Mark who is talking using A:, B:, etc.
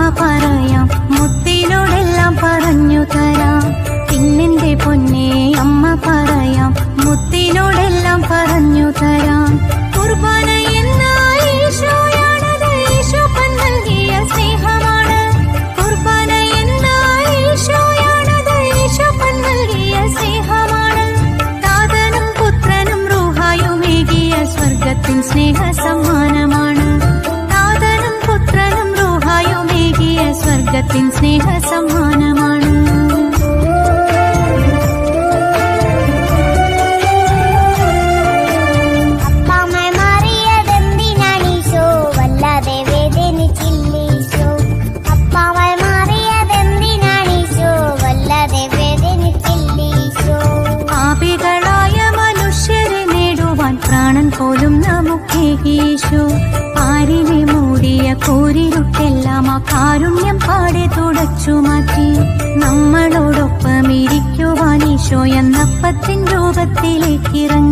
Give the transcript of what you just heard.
A: പറയാം, മുത്തിനോടെല്ലാം പറഞ്ഞു തരാം. പിന്നെന്റെ പൊന്നെ അമ്മ പറയാം, മുത്തിനോടെല്ലാം പറഞ്ഞു തരാം. കുർബാന എന്നാൽ ഈശോയാണത്, ഈശോപ്പൻ നൽകിയ സ്നേഹമാണ്. കുർബാന എന്നാൽ ഈശോയാണത്, ഈശോപ്പൻ നൽകിയ സ്നേഹമാണ്. താതനും പുത്രനും റൂഹായുമേകിയ സ്വർഗത്തിൻ സ്നേഹ സമ്മാനമാണ്. താതനും പുത്രനും റൂഹായുമേകിയ സ്വർഗത്തിൻ സ്നേഹ സമ്മാനമാണ്. പ്രാണൻ പോലും നമുക്കേകീശോ, ആരിനെ മൂടിയ കൂരിരുട്ടെല്ലാം ആ കാരുണ്യം പാടെ തുടച്ചു മാറ്റി. നമ്മളോടൊപ്പം ഇരിക്കുവാൻ ഈശോ എന്നപ്പത്തിൻ രൂപത്തിലേക്കിറങ്ങി.